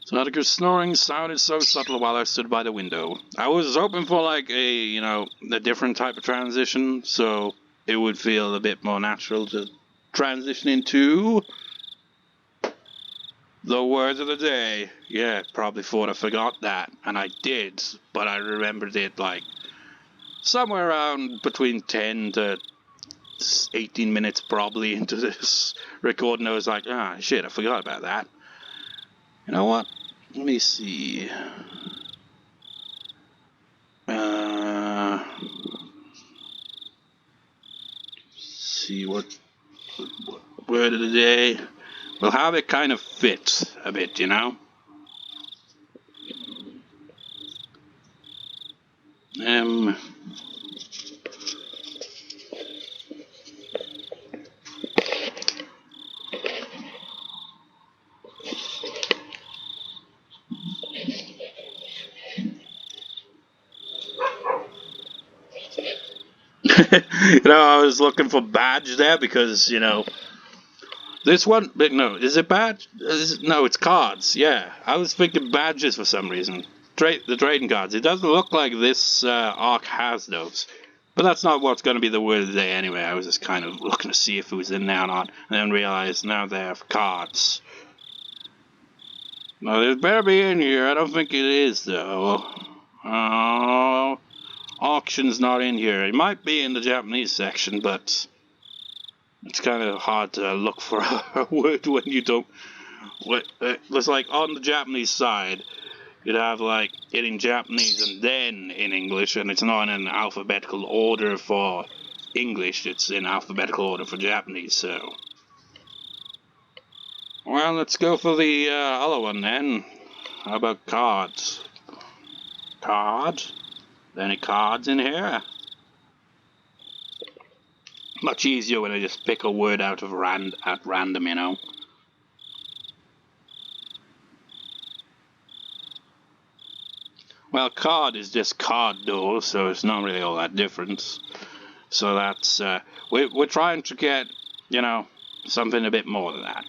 Satoko's snoring sounded so subtle while I stood by the window. I was hoping for like a different type of transition, so it would feel a bit more natural to transition into the words of the day. Yeah, probably thought I forgot that, and I did, but I remembered it like somewhere around between 10 to 18 minutes probably into this recording. I was like, ah, shit, I forgot about that. You know what? Let me see. See what word of the day. We'll have it kind of fit a bit, you know? I was looking for badge there because, this one, no, is it badge? No, it's cards, yeah. I was thinking badges for some reason. The trading cards. It doesn't look like this arc has those. But that's not what's going to be the word of the day anyway. I was just kind of looking to see if it was in there or not, and then realized now they have cards. Well, it better be in here. I don't think it is, though. Auction's not in here. It might be in the Japanese section, but it's kind of hard to look for a word when you don't. It's like on the Japanese side, you'd have like it in Japanese and then in English, and it's not in alphabetical order for English. It's in alphabetical order for Japanese. So, well, let's go for the other one then. How about cards? Cards? Any cards in here? Much easier when I just pick a word out of at random, you know. Well, card is just card though, so it's not really all that different. So that's we're trying to get, something a bit more than that.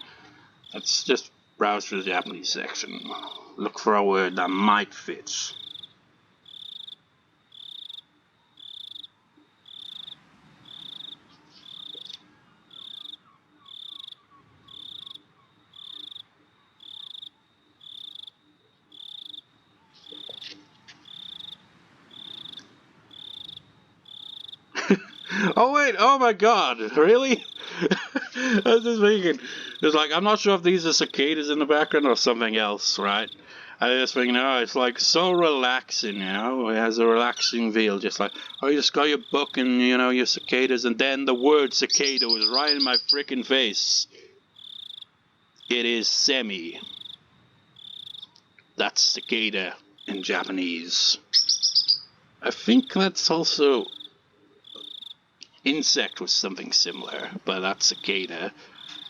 Let's just browse through the Japanese section. Look for a word that might fit. Oh wait, oh my god, really? I was just thinking, it's like, I'm not sure if these are cicadas in the background or something else, right? I was just thinking, it's like so relaxing, it has a relaxing feel, just like, you just got your book and, your cicadas, and then the word cicada was right in my freaking face. It is semi. That's cicada in Japanese. I think that's also insect was something similar, but that's cicada.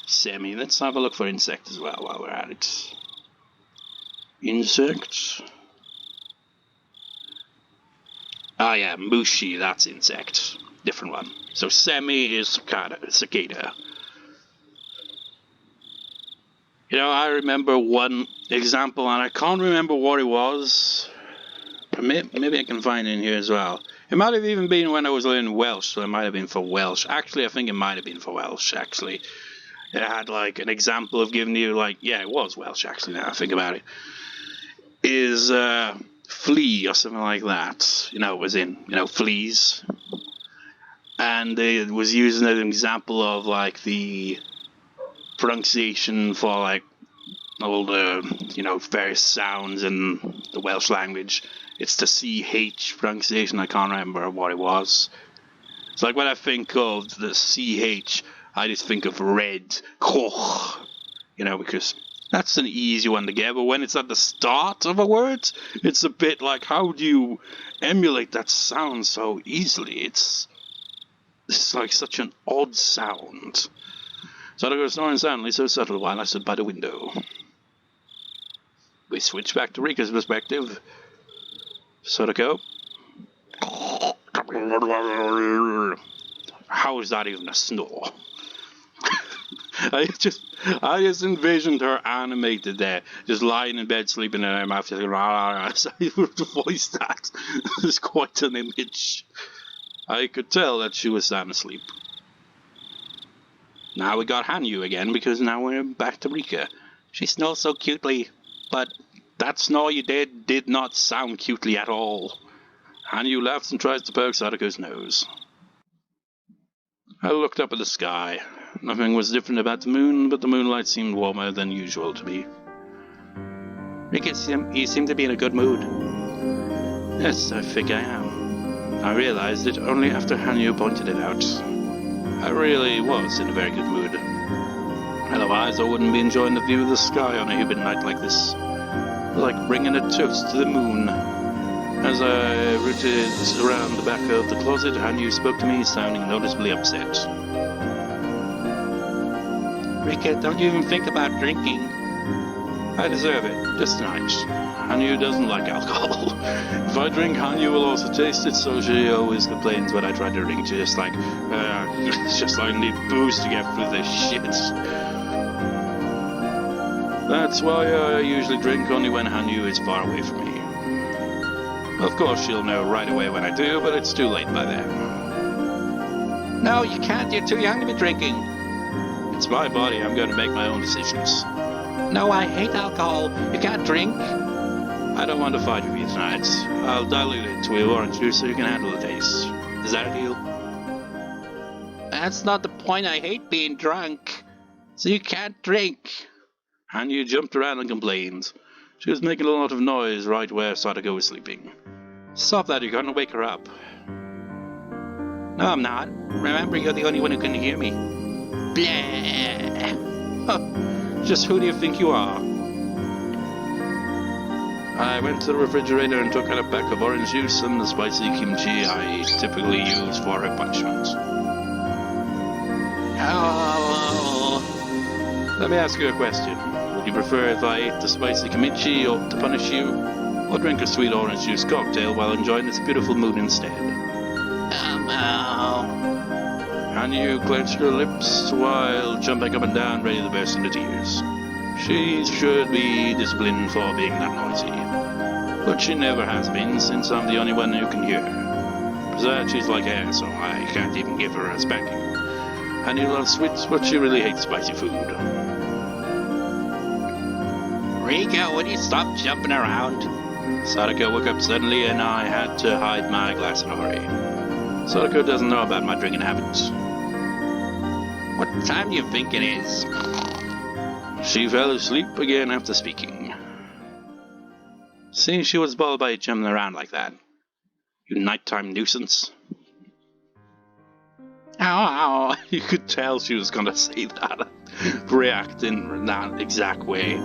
Semi. Let's have a look for insect as well while we're at it. Insect. Ah, yeah, mushi. That's insect. Different one. So semi is cicada. I remember one example, and I can't remember what it was. Maybe I can find it in here as well. It might have even been when I was learning Welsh, so it might have been for Welsh. Actually, I think it might have been for Welsh, actually. It had, like, an example of giving you, like, yeah, it was Welsh, actually, now I think about it. Is, flea or something like that. It was in, fleas. And it was using an example of, like, the pronunciation for, like, all the, various sounds in the Welsh language. It's the CH pronunciation. I can't remember what it was. It's like when I think of the CH, I just think of red, koch, because that's an easy one to get. But when it's at the start of a word, it's a bit like, how do you emulate that sound so easily? It's like such an odd sound. Satoko was snoring soundly, so subtle while I stood by the window. We switch back to Rika's perspective. Satoko. How is that even a snore? I just I just envisioned her animated there, just lying in bed sleeping in her mouth, just voice that. It's quite an image. I could tell that she was sound asleep. Now we got Hanyuu again, because now we're back to Rika. She snores so cutely, but that snore you did not sound cutely at all. Hanyuu laughs and tries to poke Satoko's nose. I looked up at the sky. Nothing was different about the moon, but the moonlight seemed warmer than usual to me. Rika, you seem to be in a good mood. Yes, I think I am. I realized it only after Hanyuu pointed it out. I really was in a very good mood. Otherwise, I wouldn't be enjoying the view of the sky on a humid night like this. Like bringing a toast to the moon. As I rooted around the back of the closet, Hanyuu spoke to me, sounding noticeably upset. Rika, don't you even think about drinking. I deserve it, just tonight. Hanyuu doesn't like alcohol. If I drink, Hanyuu will also taste it, so she always complains when I try to drink. She's just like, it's just like I need booze to get through this shit. That's why I usually drink only when Hanyuu is far away from me. Of course, she'll know right away when I do, but it's too late by then. No, you can't. You're too young to be drinking. It's my body. I'm going to make my own decisions. No, I hate alcohol. You can't drink. I don't want to fight with you tonight. I'll dilute it with orange juice so you can handle the taste. Is that a deal? That's not the point. I hate being drunk. So you can't drink. Hanyuu jumped around and complained. She was making a lot of noise right where Satoko was sleeping. Stop that, you're going to wake her up. No, I'm not. Remember, you're the only one who can hear me. Blah. Just who do you think you are? I went to the refrigerator and took out a pack of orange juice and the spicy kimchi I typically use for her punishment. Oh. Let me ask you a question. Would you prefer if I ate the spicy kimchi to punish you, or drink a sweet orange juice cocktail while enjoying this beautiful mood instead? Hanyuu clenched her lips while jumping up and down, ready to burst into tears. She should be disciplined for being that noisy, but she never has been since I'm the only one who can hear her. Besides, she's like air, so I can't even give her a spanking. Hanyuu loves sweets, but she really hates spicy food. Rika, would you stop jumping around? Satoko woke up suddenly and I had to hide my glass in a hurry. Satoko doesn't know about my drinking habits. What time do you think it is? She fell asleep again after speaking. See, she was bothered by jumping around like that. You nighttime nuisance. Ow, ow. You could tell she was gonna say that. React in that exact way.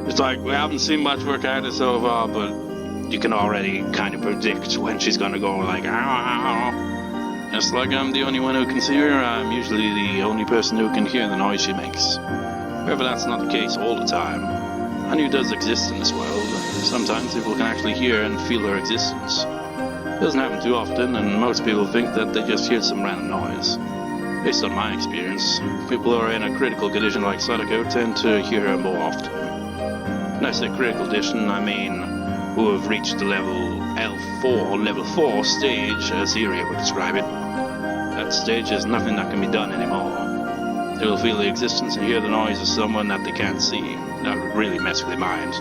It's like, we haven't seen much of her character so far, but you can already kind of predict when she's gonna go like, ow, ow. Just like I'm the only one who can see her, I'm usually the only person who can hear the noise she makes. However, that's not the case all the time. Hanyuu does exist in this world. Sometimes people can actually hear and feel her existence. It doesn't happen too often, and most people think that they just hear some random noise. Based on my experience, people who are in a critical condition like Satoko tend to hear her more often. When I say critical condition, I mean who have reached the level L4, level 4 stage, as Iria would describe it. That stage is nothing that can be done anymore. They will feel the existence and hear the noise of someone that they can't see. That would really mess with their minds.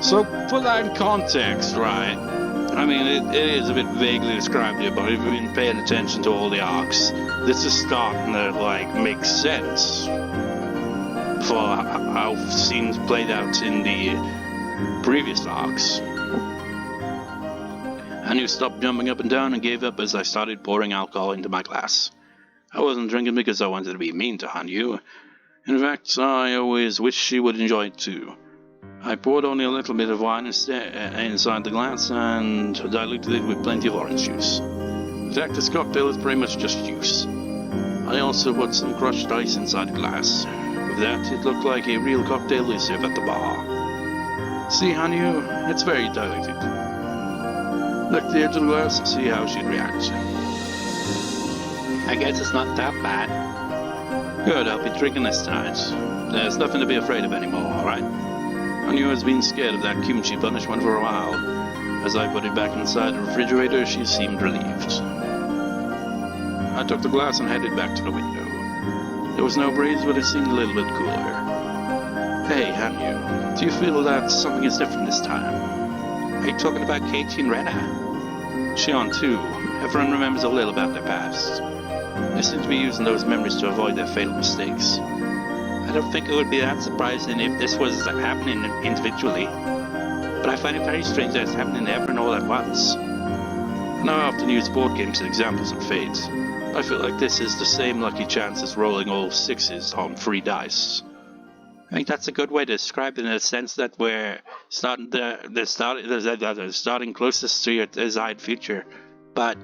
So put that in context, right? I mean, it is a bit vaguely described here, but if you've been paying attention to all the arcs, this is starting to, like, make sense for how scenes played out in the previous arcs. Hanyuu stopped jumping up and down and gave up as I started pouring alcohol into my glass. I wasn't drinking because I wanted to be mean to Hanyuu. In fact, I always wished she would enjoy it too. I poured only a little bit of wine inside the glass and diluted it with plenty of orange juice. In fact, this cocktail is pretty much just juice. I also put some crushed ice inside the glass. With that, it looked like a real cocktail we serve at the bar. See, Hanyuu, it's very diluted. Lick the edge of the glass and see how she'd react. I guess it's not that bad. Good, I'll be drinking this tonight. There's nothing to be afraid of anymore, alright? Hanyuu has been scared of that kimchi punishment for a while. As I put it back inside the refrigerator, she seemed relieved. I took the glass and headed back to the window. There was no breeze, but it seemed a little bit cooler. Hey, Hanyuu, do you feel that something is different this time? Are you talking about Keiichi and Rena? Shion, too. Everyone remembers a little about their past. They seem to be using those memories to avoid their fatal mistakes. I don't think it would be that surprising if this was happening individually. But I find it very strange that it's happening ever and all at once. I know I often use board games as examples of fate. I feel like this is the same lucky chance as rolling all sixes on 3 dice. I think that's a good way to describe it in the sense that we're starting closest to your desired future. But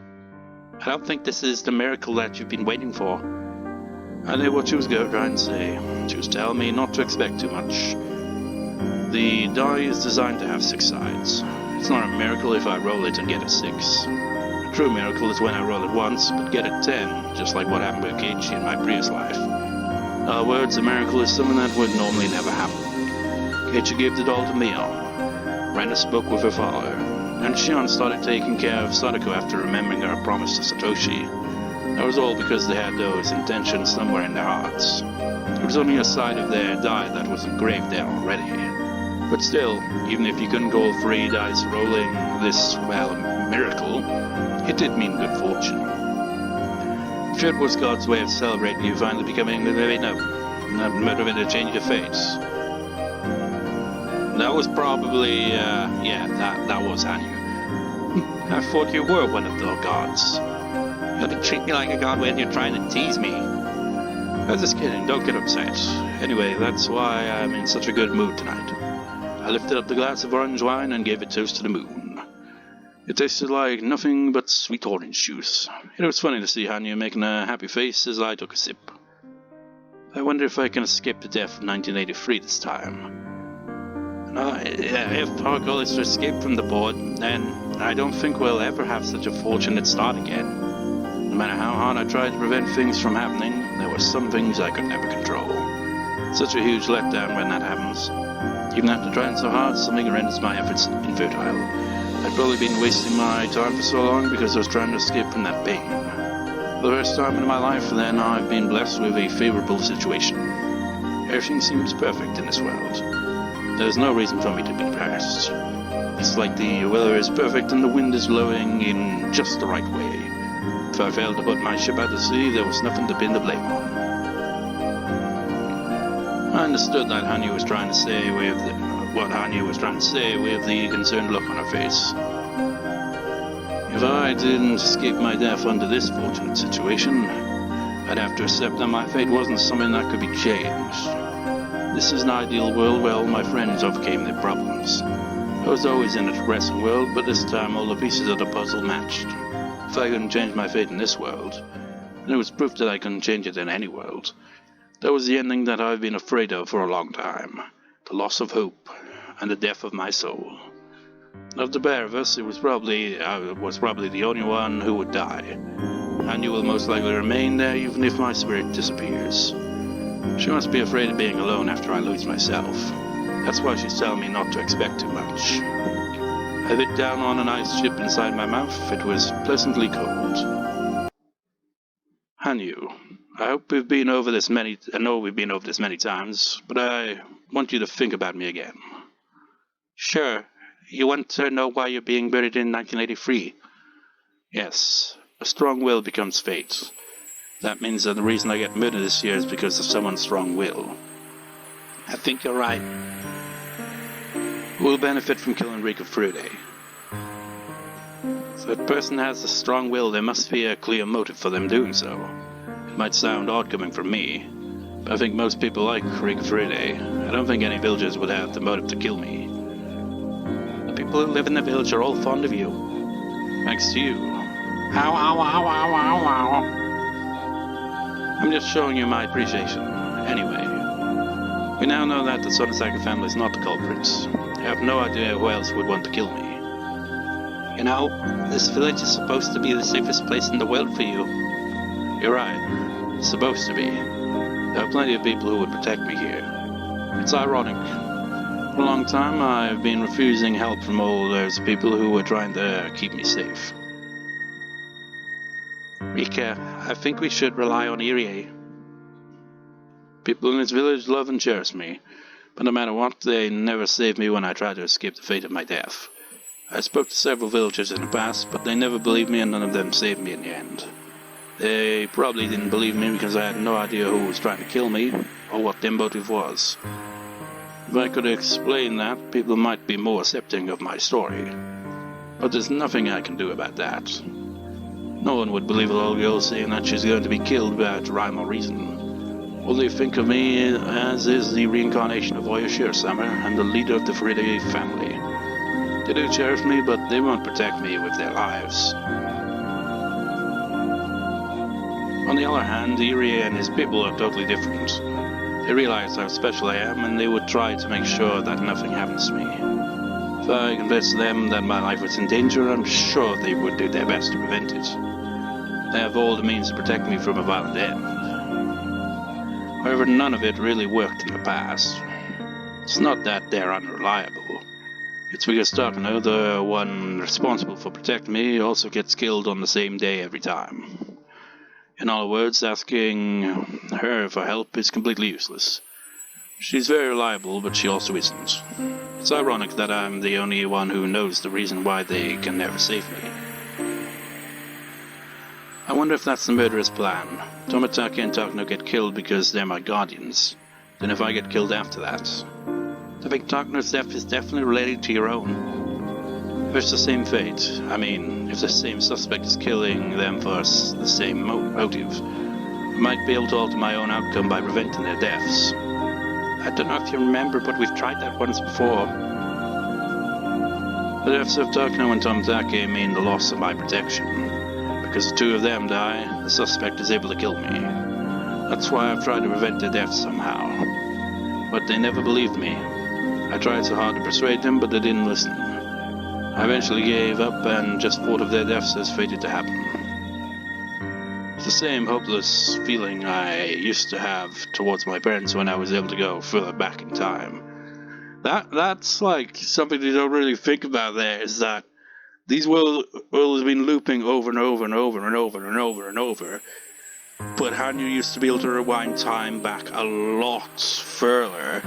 I don't think this is the miracle that you've been waiting for. I knew what she was trying to say. She was telling me not to expect too much. The die is designed to have 6 sides. It's not a miracle if I roll it and get a 6. A true miracle is when I roll it once, but get a 10, just like what happened with Keiichi in my previous life. In other words, a miracle is something that would normally never happen. Keiichi gave the doll to Mio. Rena spoke with her father, and Shion started taking care of Satoko after remembering her promise to Satoshi. That was all because they had those intentions somewhere in their hearts. It was only a side of their die that was engraved there already. But still, even if you couldn't go all 3 dice rolling this, well, miracle, it did mean good fortune. I'm sure it was God's way of celebrating you finally becoming motivated to change your fate. That was probably, that was Hanyuu. I thought you were one of the gods. You gotta treat me like a god when you're trying to tease me. I was just kidding, don't get upset. Anyway, that's why I'm in such a good mood tonight. I lifted up the glass of orange wine and gave a toast to the moon. It tasted like nothing but sweet orange juice. It was funny to see Hanyuu making a happy face as I took a sip. I wonder if I can escape the death of 1983 this time. If our goal is to escape from the board, then I don't think we'll ever have such a fortunate start again. No matter how hard I tried to prevent things from happening, there were some things I could never control. Such a huge letdown when that happens. Even after trying so hard, something renders my efforts infertile. I'd probably been wasting my time for so long because I was trying to escape from that pain. For the first time in my life, then, I've been blessed with a favorable situation. Everything seems perfect in this world. There's no reason for me to be depressed. It's like the weather is perfect and the wind is blowing in just the right way. If I failed to put my ship out to sea, there was nothing to pin the blame on. I understood that Hanyuu was trying to say with the concerned look on her face. If I didn't escape my death under this fortunate situation, I'd have to accept that my fate wasn't something that could be changed. This is an ideal world where all my friends overcame their problems. I was always in a depressing world, but this time all the pieces of the puzzle matched. If I couldn't change my fate in this world, then it was proof that I couldn't change it in any world. That was the ending that I've been afraid of for a long time. The loss of hope, and the death of my soul. Of the pair of us, I was probably the only one who would die. And you will most likely remain there even if my spirit disappears. She must be afraid of being alone after I lose myself. That's why she's telling me not to expect too much. I bit down on an ice chip inside my mouth. It was pleasantly cold. Hanyuu, I know we've been over this many times, but I want you to think about me again. Sure. You want to know why you're being buried in 1983? Yes. A strong will becomes fate. That means that the reason I get murdered this year is because of someone's strong will. I think you're right. Who will benefit from killing Rika Frude? If a person has a strong will, there must be a clear motive for them doing so. It might sound odd coming from me, but I think most people like Rika Frude. I don't think any villagers would have the motive to kill me. The people who live in the village are all fond of you. Thanks to you. Ow, ow, ow, ow, ow, ow. I'm just showing you my appreciation. Anyway, we now know that the Sonosaka family is not the culprits. I have no idea who else would want to kill me. You know, this village is supposed to be the safest place in the world for you. You're right. It's supposed to be. There are plenty of people who would protect me here. It's ironic. For a long time, I've been refusing help from all those people who were trying to keep me safe. Rika, I think we should rely on Irie. People in this village love and cherish me, but no matter what, they never saved me when I tried to escape the fate of my death. I spoke to several villagers in the past, but they never believed me and none of them saved me in the end. They probably didn't believe me because I had no idea who was trying to kill me, or what their motive was. If I could explain that, people might be more accepting of my story. But there's nothing I can do about that. No one would believe a little girl saying that she's going to be killed without rhyme or reason. All they think of me as is the reincarnation of Oyashiro-sama and the leader of the Furide family. They do cherish me, but they won't protect me with their lives. On the other hand, Irie and his people are totally different. They realize how special I am, and they would try to make sure that nothing happens to me. If I confessed to them that my life was in danger, I'm sure they would do their best to prevent it. They have all the means to protect me from a violent end. However, none of it really worked in the past. It's not that they're unreliable. It's because Takano, the one responsible for protecting me, also gets killed on the same day every time. In other words, asking her for help is completely useless. She's very reliable, but she also isn't. It's ironic that I'm the only one who knows the reason why they can never save me. I wonder if that's the murderer's plan. Tomitake and Takano get killed because they're my guardians. Then if I get killed after that? I think Takano's death is definitely related to your own. If it's the same fate, I mean, if the same suspect is killing them for the same motive, I might be able to alter my own outcome by preventing their deaths. I don't know if you remember, but we've tried that once before. The deaths of Takano and Tomitake mean the loss of my protection. Because the two of them die, the suspect is able to kill me. That's why I've tried to prevent their deaths somehow. But they never believed me. I tried so hard to persuade them, but they didn't listen. I eventually gave up and just thought of their deaths as fated to happen. It's the same hopeless feeling I used to have towards my parents when I was able to go further back in time. That's like something you don't really think about there, is that these worlds have been looping over and over and over and over and over and over. But Hanyuu used to be able to rewind time back a lot further.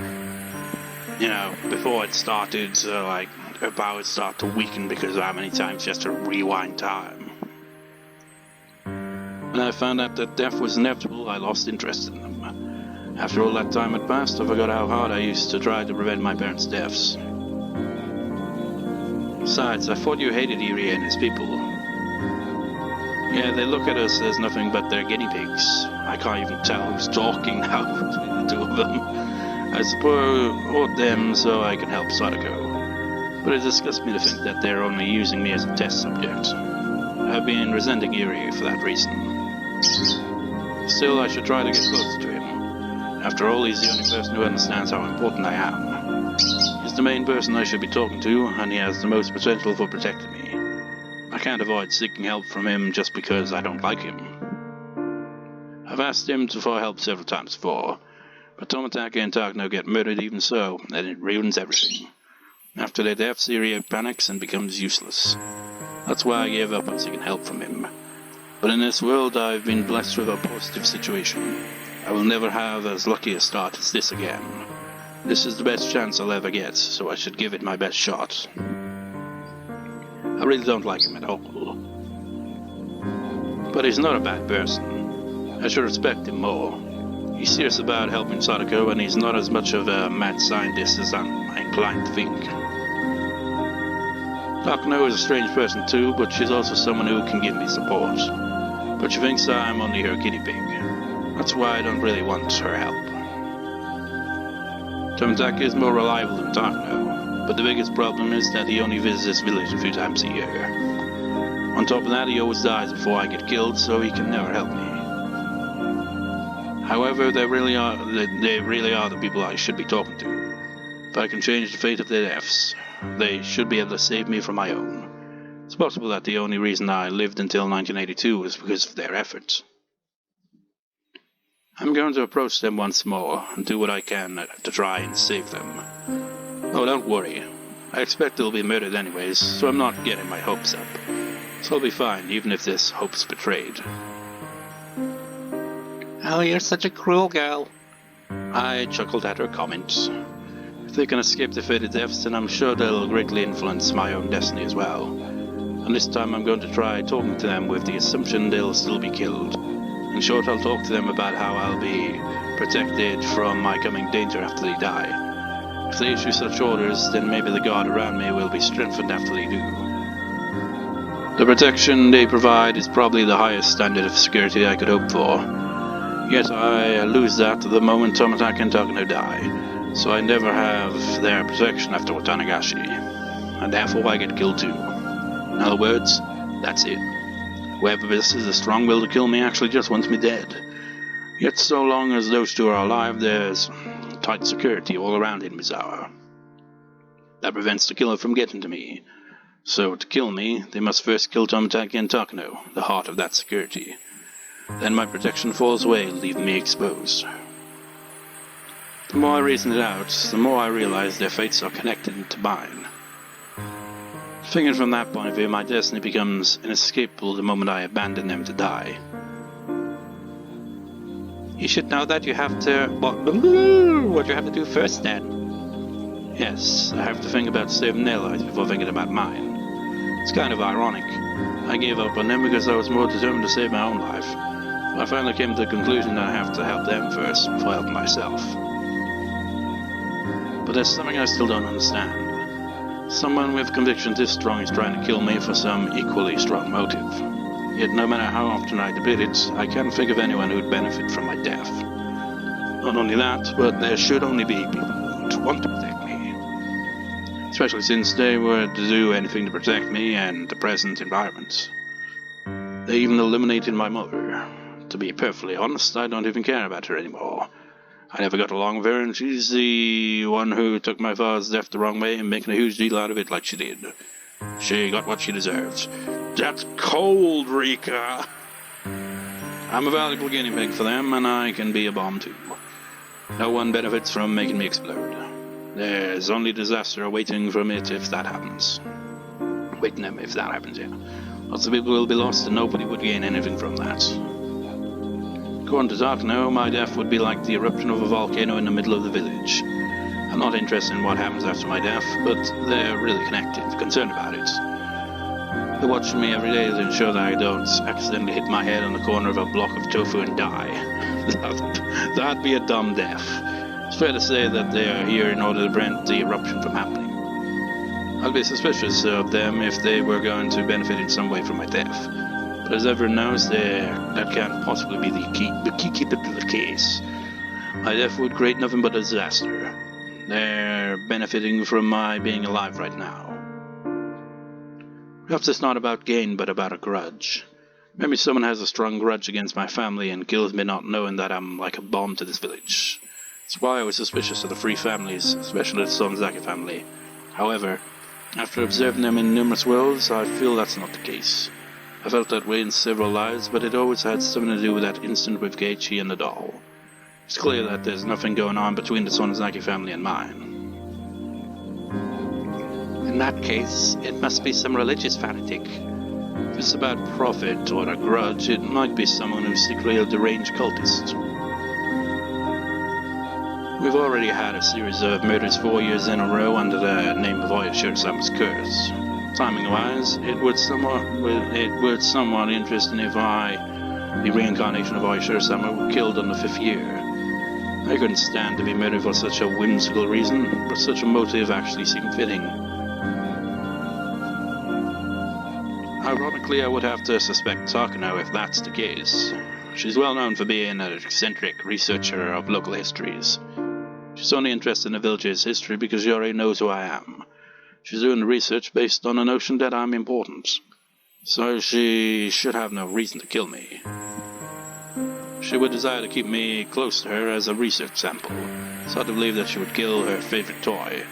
You know, before it started, like, her powers start to weaken because of how many times she has to rewind time. When I found out that death was inevitable, I lost interest in them. After all that time had passed, I forgot how hard I used to try to prevent my parents' deaths. Besides, I thought you hated Irie and his people. Yeah, they look at us as nothing but their guinea pigs. I can't even tell who's talking now between the two of them. I support them so I can help Satoko. But it disgusts me to think that they're only using me as a test subject. I've been resenting Irie for that reason. Still, I should try to get closer to him. After all, he's the only person who understands how important I am. He's the main person I should be talking to, and he has the most potential for protecting me. I can't avoid seeking help from him just because I don't like him. I've asked him for help several times before, but Tomitake and Takano get murdered even so, and it ruins everything. After their deaths, Irie panics and becomes useless. That's why I gave up on seeking help from him. But in this world, I've been blessed with a positive situation. I will never have as lucky a start as this again. This is the best chance I'll ever get, so I should give it my best shot. I really don't like him at all. But he's not a bad person. I should respect him more. He's serious about helping Satoko, and he's not as much of a mad scientist as I'm inclined to think. Takano is a strange person too, but she's also someone who can give me support. But she thinks I'm only her guinea pig. That's why I don't really want her help. Tomitake is more reliable than Takano, but the biggest problem is that he only visits this village a few times a year. On top of that, he always dies before I get killed, so he can never help me. However, they really are the people I should be talking to. If I can change the fate of their deaths, they should be able to save me from my own. It's possible that the only reason I lived until 1982 was because of their efforts. I'm going to approach them once more and do what I can to try and save them. Oh, don't worry. I expect they'll be murdered anyways, so I'm not getting my hopes up. So I'll be fine, even if this hope's betrayed. Oh, you're such a cruel girl. I chuckled at her comments. If they can escape their fated deaths, then I'm sure they'll greatly influence my own destiny as well. And this time I'm going to try talking to them with the assumption they'll still be killed. In short, I'll talk to them about how I'll be protected from my coming danger after they die. If they issue such orders, then maybe the guard around me will be strengthened after they do. The protection they provide is probably the highest standard of security I could hope for. Yet I lose that the moment Tomataki and Takano die, so I never have their protection after Watanagashi, and therefore I get killed too. In other words, that's it. Whoever possesses a strong will to kill me actually just wants me dead. Yet so long as those two are alive, there's tight security all around in Misawa. That prevents the killer from getting to me. So to kill me, they must first kill Tomataki and Takano, the heart of that security. Then my protection falls away, leaving me exposed. The more I reason it out, the more I realize their fates are connected to mine. Figured from that point of view, my destiny becomes inescapable the moment I abandon them to die. You should know that you have to... what you have to do first, then. Yes, I have to think about saving their lives before thinking about mine. It's kind of ironic. I gave up on them because I was more determined to save my own life. I finally came to the conclusion that I have to help them first before helping myself. But there's something I still don't understand. Someone with conviction this strong is trying to kill me for some equally strong motive. Yet no matter how often I debate it, I can't think of anyone who'd benefit from my death. Not only that, but there should only be people who would want to protect me. Especially since they would do anything to protect me and the present environment. They even eliminated my mother. To be perfectly honest, I don't even care about her anymore. I never got along with her, and she's the one who took my father's death the wrong way and making a huge deal out of it like she did. She got what she deserved. That's cold, Rika! I'm a valuable guinea pig for them, and I can be a bomb too. No one benefits from making me explode. There's only disaster awaiting from it if that happens. Waiting them if that happens, yeah. Lots of people will be lost, and nobody would gain anything from that. According to Takano, my death would be like the eruption of a volcano in the middle of the village. I'm not interested in what happens after my death, but they're really connected, concerned about it. They're watching me every day to ensure that I don't accidentally hit my head on the corner of a block of tofu and die. That'd be a dumb death. It's fair to say that they are here in order to prevent the eruption from happening. I'd be suspicious of them if they were going to benefit in some way from my death. But as everyone knows, that can't possibly be the case. My death would create nothing but a disaster. They're benefiting from my being alive right now. Perhaps it's not about gain, but about a grudge. Maybe someone has a strong grudge against my family and kills me not knowing that I'm like a bomb to this village. That's why I was suspicious of the three families, especially the Sonzaki family. However, after observing them in numerous worlds, I feel that's not the case. I felt that way in several lives, but it always had something to do with that incident with Keiichi and the doll. It's clear that there's nothing going on between the Sonzaki family and mine. In that case, it must be some religious fanatic. If it's about profit or a grudge, it might be someone who's secretly a deranged cultist. We've already had a series of murders 4 years in a row under the name of Oyashiro-sama's curse. Timing-wise, it would somewhat interesting if the reincarnation of Oyashiro-sama were killed on the 5th year. I couldn't stand to be murdered for such a whimsical reason, but such a motive actually seemed fitting. Ironically, I would have to suspect Takano if that's the case. She's well known for being an eccentric researcher of local histories. She's only interested in the village's history because she already knows who I am. She's doing the research based on the notion that I'm important. So she should have no reason to kill me. She would desire to keep me close to her as a research sample, so I believe that she would kill her favorite toy.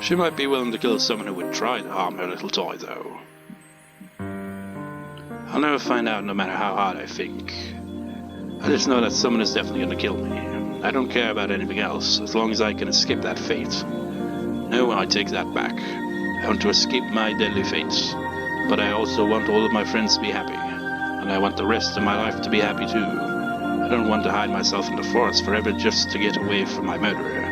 She might be willing to kill someone who would try to harm her little toy, though. I'll never find out no matter how hard I think. I just know that someone is definitely gonna kill me. I don't care about anything else, as long as I can escape that fate. No, I take that back. I want to escape my deadly fates. But I also want all of my friends to be happy. And I want the rest of my life to be happy too. I don't want to hide myself in the forest forever just to get away from my murderer.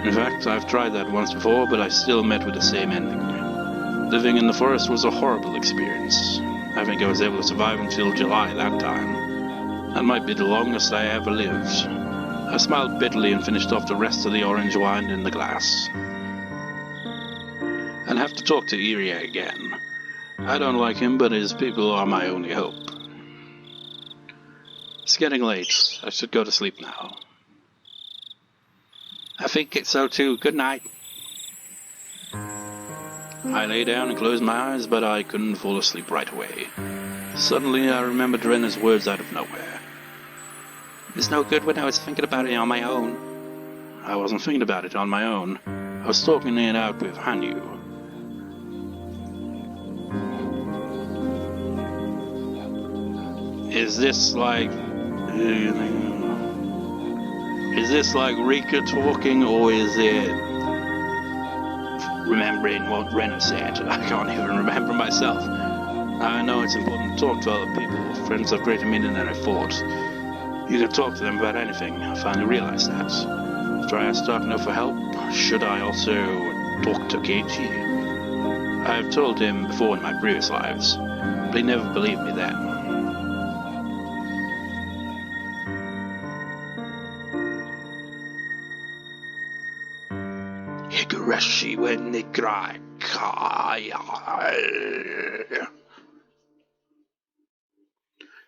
In fact, I've tried that once before, but I still met with the same ending. Living in the forest was a horrible experience. I think I was able to survive until July that time. That might be the longest I ever lived. I smiled bitterly and finished off the rest of the orange wine in the glass. I'd have to talk to Irie again. I don't like him, but his people are my only hope. It's getting late. I should go to sleep now. I think it's so too. Good night. I lay down and closed my eyes, but I couldn't fall asleep right away. Suddenly, I remembered Rena's words out of nowhere. It's no good when I was thinking about it on my own. I wasn't thinking about it on my own. I was talking it out with Hanyuu. Is this like Rika talking, or is it remembering what Rena said? I can't even remember myself. I know it's important to talk to other people. Friends have greater meaning than I thought. You can talk to them about anything. I finally realized that. After I asked Darkno for help, should I also talk to Keiichi? I've told him before in my previous lives, but he never believed me then. Higurashi when they cry.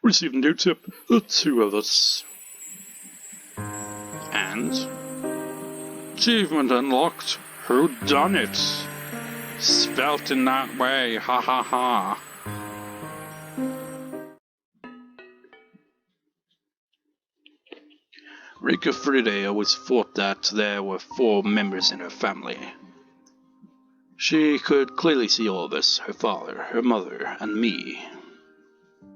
Received a new tip. The two of us. And achievement unlocked. Who done it? Spelt in that way. Ha ha ha. Rika Friday always thought that there were 4 members in her family. She could clearly see all of us, her father, her mother, and me.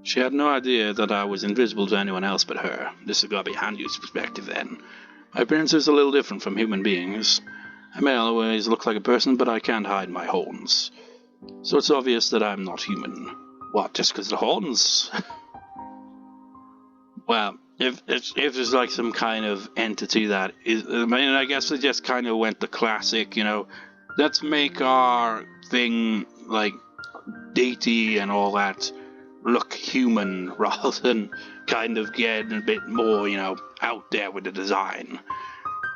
She had no idea that I was invisible to anyone else but her. This is gotta be Hanyuu's perspective then. My appearance is a little different from human beings. I may always look like a person, but I can't hide my horns. So it's obvious that I'm not human. What, just because the horns? Well, if there's like some kind of entity that is, I mean, I guess they just kind of went the classic, let's make our thing like deity and all that look human rather than kind of get a bit more, out there with the design.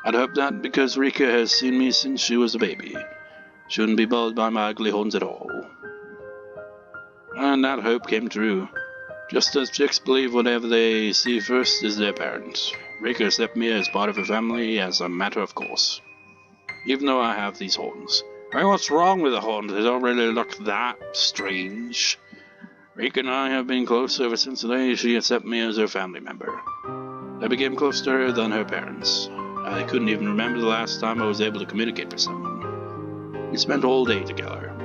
I'd hope that because Rika has seen me since she was a baby. She wouldn't be bothered by my ugly horns at all. And that hope came true. Just as chicks believe whatever they see first is their parent. Rika accepted me as part of her family as a matter of course. Even though I have these horns. I mean, what's wrong with the horns? They don't really look that strange. Rika and I have been close ever since the day she accepted me as her family member. I became closer to her than her parents. I couldn't even remember the last time I was able to communicate with someone. We spent all day together.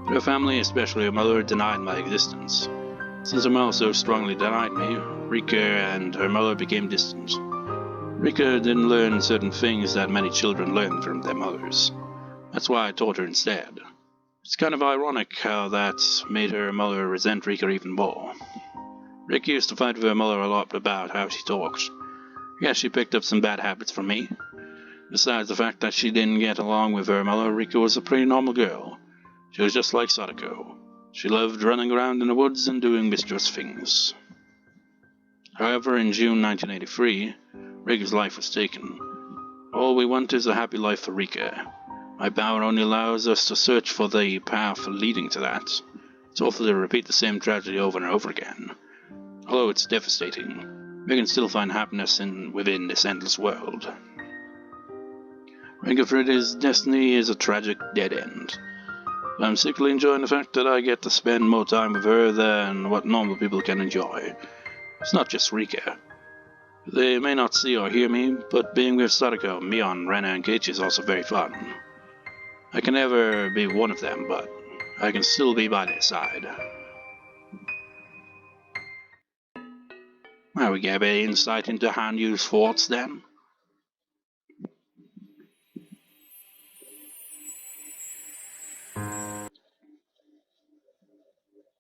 Her family, especially her mother, denied my existence. Since her mother so strongly denied me, Rika and her mother became distant. Rika didn't learn certain things that many children learn from their mothers. That's why I taught her instead. It's kind of ironic how that made her mother resent Rika even more. Rika used to fight with her mother a lot about how she talked. Yes, she picked up some bad habits from me. Besides the fact that she didn't get along with her mother, Rika was a pretty normal girl. She was just like Satoko. She loved running around in the woods and doing mischievous things. However, in June 1983, Rika's life was taken. All we want is a happy life for Rika. My power only allows us to search for the path leading to that. It's awful to repeat the same tragedy over and over again. Although it's devastating, we can still find happiness within this endless world. Rika Frida's destiny is a tragic dead end. I'm secretly enjoying the fact that I get to spend more time with her than what normal people can enjoy. It's not just Rika. They may not see or hear me, but being with Satoko, Mion, Rena, and Keiichi is also very fun. I can never be one of them, but I can still be by their side. Well, we get a bit of insight into Hanyuu's thoughts then.